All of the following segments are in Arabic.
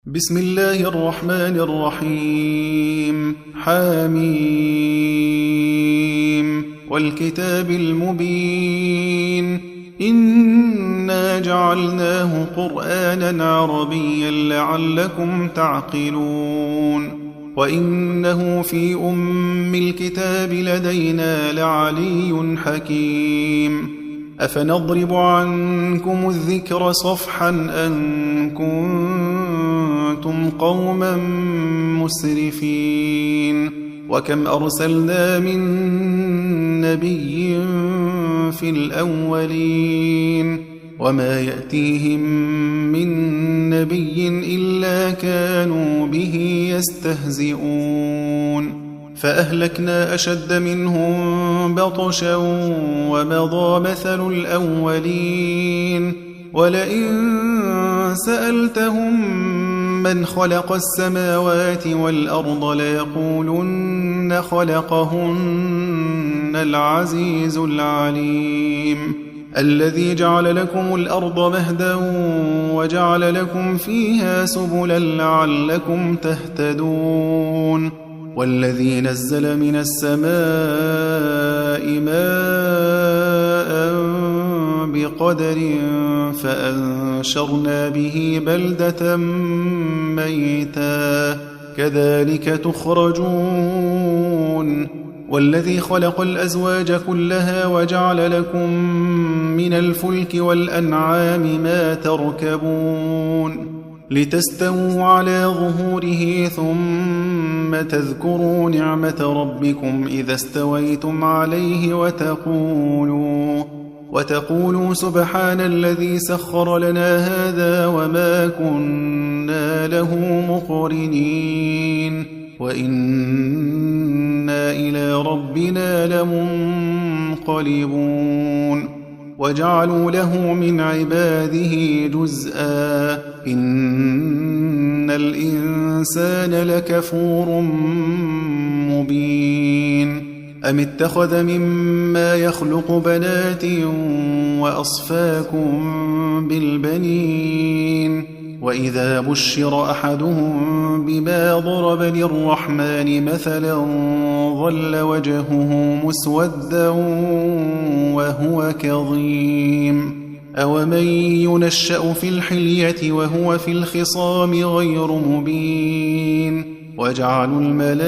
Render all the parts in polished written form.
بسم الله الرحمن الرحيم حميم والكتاب المبين إنا جعلناه قرآنا عربيا لعلكم تعقلون وإنه في أم الكتاب لدينا لعلي حكيم أفنضرب عنكم الذكر صفحا أن كنتم قوما مسرفين وكم أرسلنا من نبي في الأولين وما يأتيهم من نبي إلا كانوا به يستهزئون فأهلكنا أشد منهم بطشا ومضى مثل الأولين ولئن سألتهم من خلق السماوات والأرض ليقولن خلقهن العزيز العليم الذي جعل لكم الأرض مهدا وجعل لكم فيها سبلا لعلكم تهتدون والذي نزل من السماء ماء بقدر فأنشرنا به بلدة ميتا كذلك تخرجون والذي خلق الأزواج كلها وجعل لكم من الفلك والأنعام ما تركبون لتستووا على ظهوره ثم تذكروا نعمة ربكم إذا استويتم عليه وتقولوا سبحان الذي سخر لنا هذا وما كنا له مقرنين وإنا إلى ربنا لمنقلبون وجعلوا له من عباده جزءا إن الإنسان لكفور مبين أم اتخذ مما يخلق بنات وأصفاكم بالبنين وإذا بشر أحدهم بما ضرب للرحمن مثلا ظل وجهه مسودا وهو كظيم أومن ينشأ في الحلية وهو في الخصام غير مبين وجعلوا الملائكة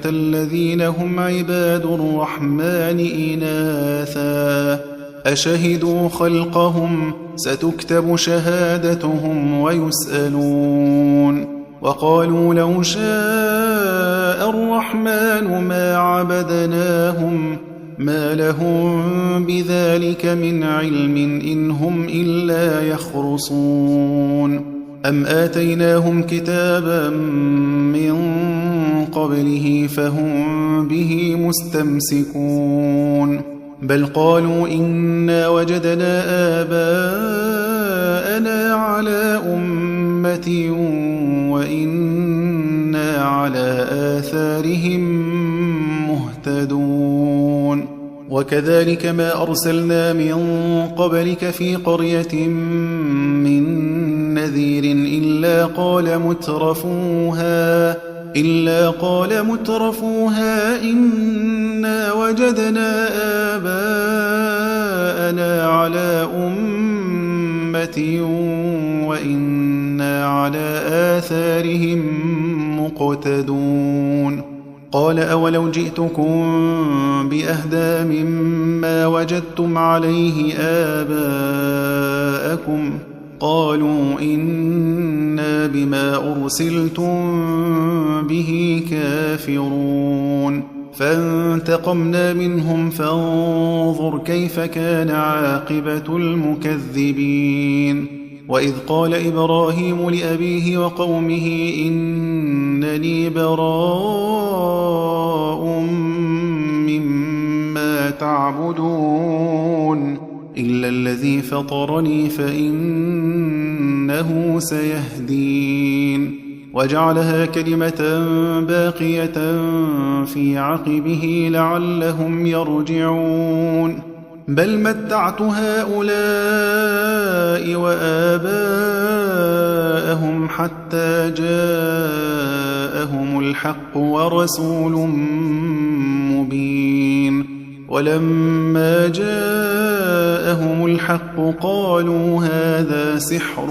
الذين هم عباد الرحمن إناثا أشهدوا خلقهم ستكتب شهادتهم ويسألون وقالوا لو شاء الرحمن ما عبدناهم ما لهم بذلك من علم إن هم إلا يخرصون أم آتيناهم كتابا من قبله فهم به مستمسكون بل قالوا إنا وجدنا آباءنا على أمة وإنا على آثارهم مهتدون وكذلك ما أرسلنا من قبلك في قرية من نذير إلا قال مترفوها إنا وجدنا آباءنا على أمة وإنا على آثارهم مقتدون قال أولو جئتكم بأهدى مما وجدتم عليه آباءكم قالوا إنا بما أرسلتم به كافرون فانتقمنا منهم فانظر كيف كان عاقبة المكذبين وإذ قال إبراهيم لأبيه وقومه إنني براء مما تعبدون إلا الذي فطرني فإنه سيهدين وجعلها كلمة باقية في عقبه لعلهم يرجعون بل متعت هؤلاء وآباءهم حتى جاءهم الحق ورسول مبين ولما جاءهم الحق قالوا هذا سحر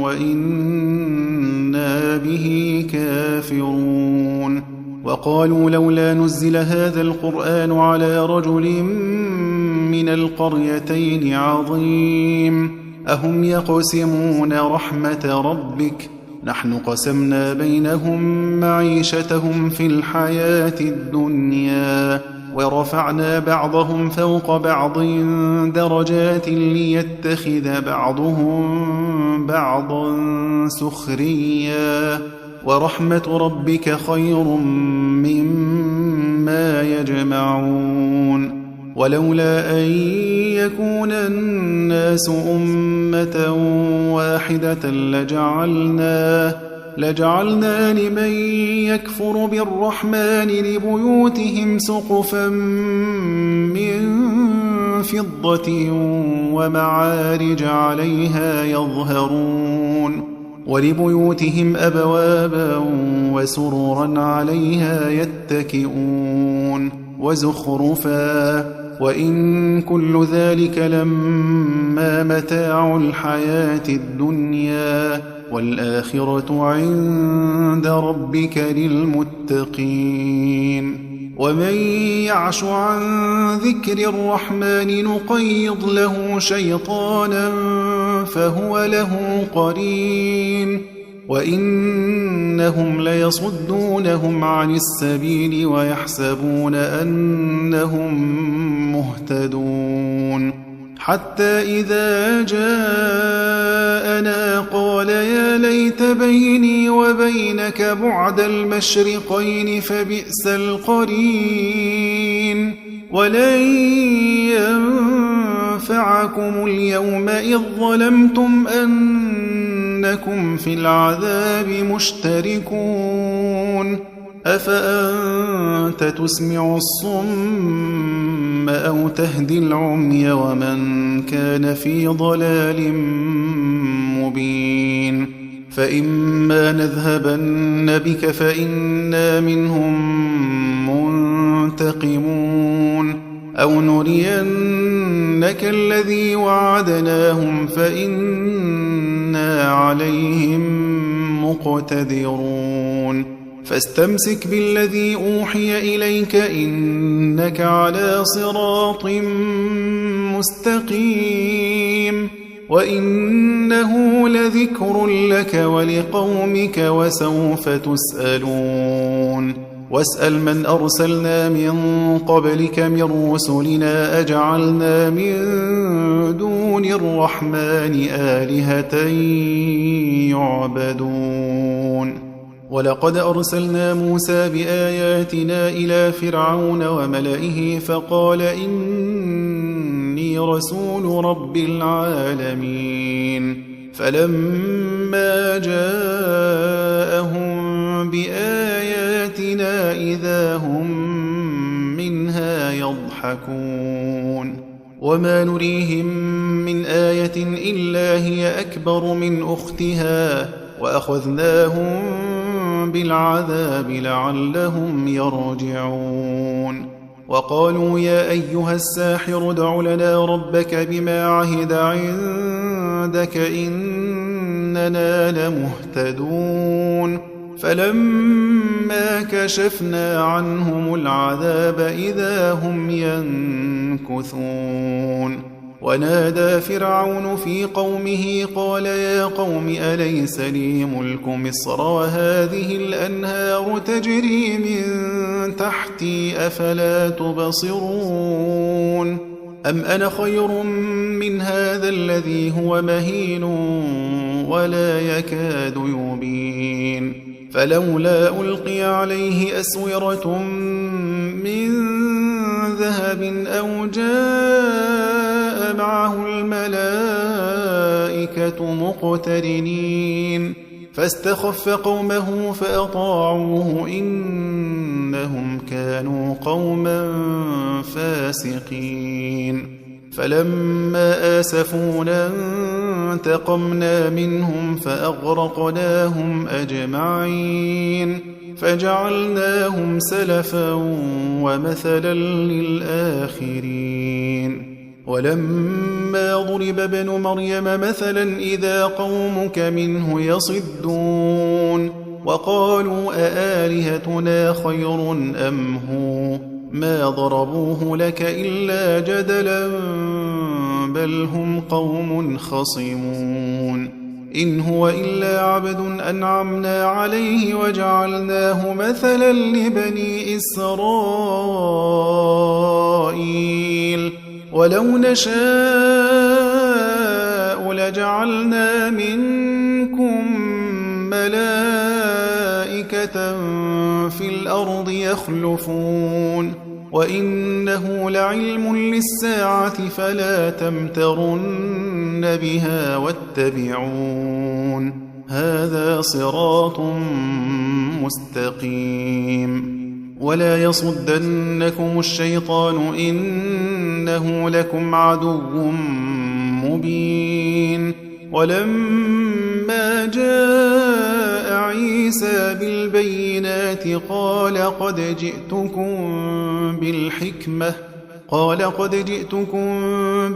وإنا به كافرون وقالوا لولا نزل هذا القرآن على رجل من القريتين عظيم أهم يقسمون رحمة ربك نحن قسمنا بينهم معيشتهم في الحياة الدنيا ورفعنا بعضهم فوق بعض درجات ليتخذ بعضهم بعضا سخريا ورحمة ربك خير مما يجمعون ولولا أن يكون الناس أمة واحدة لجعلنا لمن يكفر بالرحمن لبيوتهم سقفا من فضة ومعارج عليها يظهرون ولبيوتهم أبوابا وسررا عليها يتكئون وزخرفا وإن كل ذلك لما متاع الحياة الدنيا والآخرة عند ربك للمتقين ومن يعش عن ذكر الرحمن نقيض له شيطانا فهو له قرين وإنهم ليصدونهم عن السبيل ويحسبون أنهم مهتدون حتى إذا جاءنا قال يا ليت بيني وبينك بعد المشرقين فبئس القرين ولن ينفعكم اليوم إذ ظلمتم أنكم في العذاب مشتركون أفأنت تسمع الصم أو تهدي العمي ومن كان في ضلال مبين فإما نذهبن بك فإنا منهم منتقمون أو نرينك الذي وعدناهم فإنا عليهم مقتدرون فاستمسك بالذي أوحي إليك إنك على صراط مستقيم وإنه لذكر لك ولقومك وسوف تسألون واسأل من أرسلنا من قبلك من رسلنا أجعلنا من دون الرحمن آلهة يعبدون ولقد أرسلنا موسى بآياتنا إلى فرعون وملئه فقال إني رسول رب العالمين فلما جاءهم بآياتنا إذا هم منها يضحكون وما نريهم من آية إلا هي أكبر من أختها وأخذناهم بالعذاب لعلهم يرجعون وقالوا يا أيها الساحر ادع لنا ربك بما عهد عندك إننا لمهتدون فلما كشفنا عنهم العذاب إذا هم ينكثون ونادى فرعون في قومه قال يا قوم أليس لي ملك مصر وهذه الأنهار تجري من تحتي أفلا تبصرون أم أنا خير من هذا الذي هو مهين ولا يكاد يبين فلولا ألقي عليه أسورة من ذهب أو جاء معه الملائكة مقترنين فاستخف قومه فأطاعوه إنهم كانوا قوما فاسقين فلما آسفونا انتقمنا منهم فأغرقناهم أجمعين فجعلناهم سلفا ومثلا للآخرين ولما ضرب ابن مريم مثلا إذا قومك منه يصدون وقالوا أآلهتنا خير أم هو ما ضربوه لك إلا جدلا بل هم قوم خصمون إن هو إلا عبد أنعمنا عليه وجعلناه مثلا لبني إسرائيل ولو نشاء لجعلنا منكم ملائكة في الأرض يخلفون وإنه لعلم للساعة فلا تمترن بها واتبعون هذا صراط مستقيم ولا يصدنكم الشيطان إنه لكم عدو مبين ولما جاء عيسى بالبينات قال قد جئتكم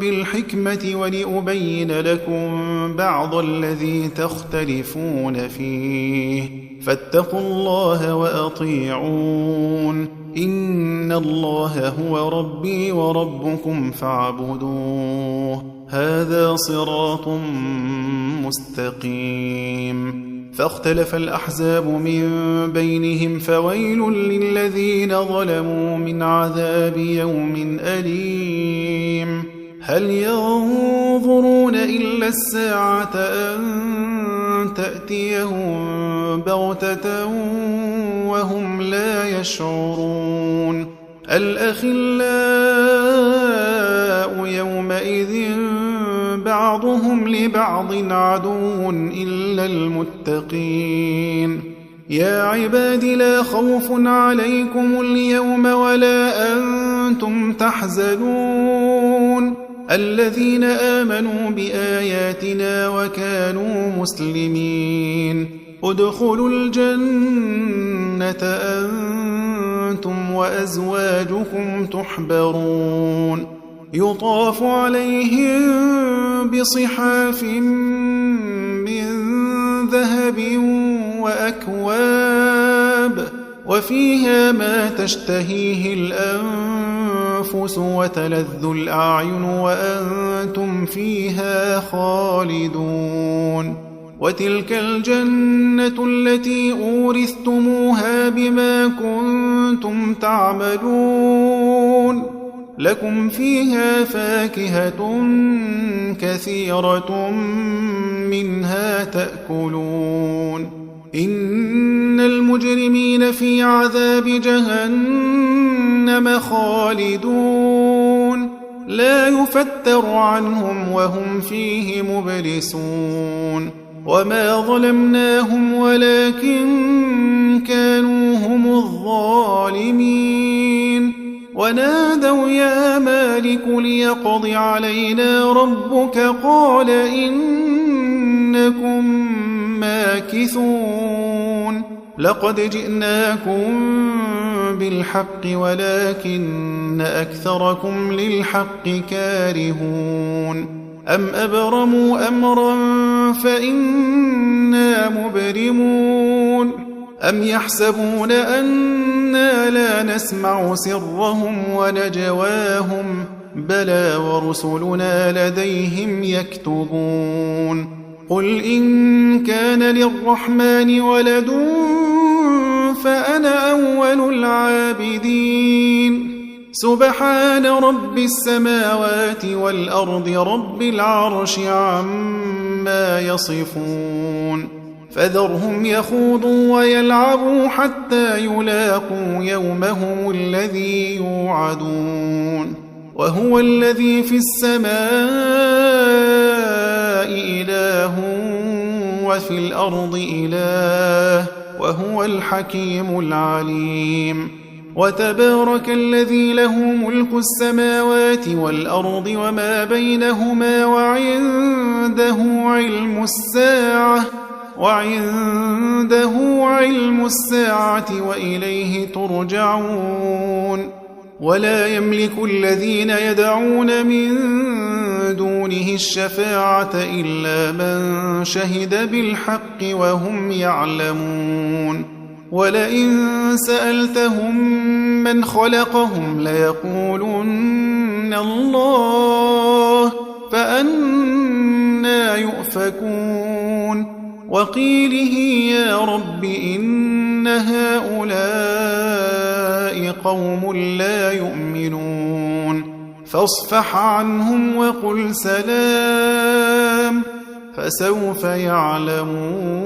بالحكمة ولأبين لكم بعض الذي تختلفون فيه فاتقوا الله وأطيعون إن الله هو ربي وربكم فاعبدوه هذا صراط مستقيم فاختلف الأحزاب من بينهم فويل للذين ظلموا من عذاب يوم أليم هل ينظرون إلا الساعة أن تأتيهم بغتة وهم لا يشعرون الأخلاء يومئذ بعضهم لبعض عدو إلا المتقين يا عباد لا خوف عليكم اليوم ولا أنتم تحزنون الذين آمنوا بآياتنا وكانوا مسلمين ادخلوا الجنة أنتم وأزواجكم تحبرون يطاف عليهم بصحاف من ذهب وأكواب وفيها ما تشتهيه الأنفس وتلذ الأعين وأنتم فيها خالدون وتلك الجنة التي أورثتموها بما كنتم تعملون لكم فيها فاكهة كثيرة منها تأكلون إن المجرمين في عذاب جهنم خالدون لا يفتر عنهم وهم فيه مبلسون وما ظلمناهم ولكن كانوا هم الظالمين ونادوا يا مالك ليقض علينا ربك قال إنكم ماكثون لقد جئناكم بالحق ولكن أكثركم للحق كارهون أم أبرموا أمرا فإنا مبرمون أم يحسبون أنا لا نسمع سرهم ونجواهم بلى ورسلنا لديهم يكتبون قل إن كان للرحمن ولد فأنا أول العابدين سبحان رب السماوات والأرض رب العرش عما يصفون فذرهم يخوضوا ويلعبوا حتى يلاقوا يومهم الذي يوعدون وهو الذي في السماء إله وفي الأرض إله وهو الحكيم العليم وتبارك الذي له ملك السماوات والأرض وما بينهما وعنده علم الساعة وإليه ترجعون ولا يملك الذين يدعون من دونه الشفاعة إلا من شهد بالحق وهم يعلمون ولئن سألتهم من خلقهم ليقولن الله فأنى يؤفكون وقيله يا رب إن هؤلاء قوم لا يؤمنون فاصفح عنهم وقل سلام فسوف يعلمون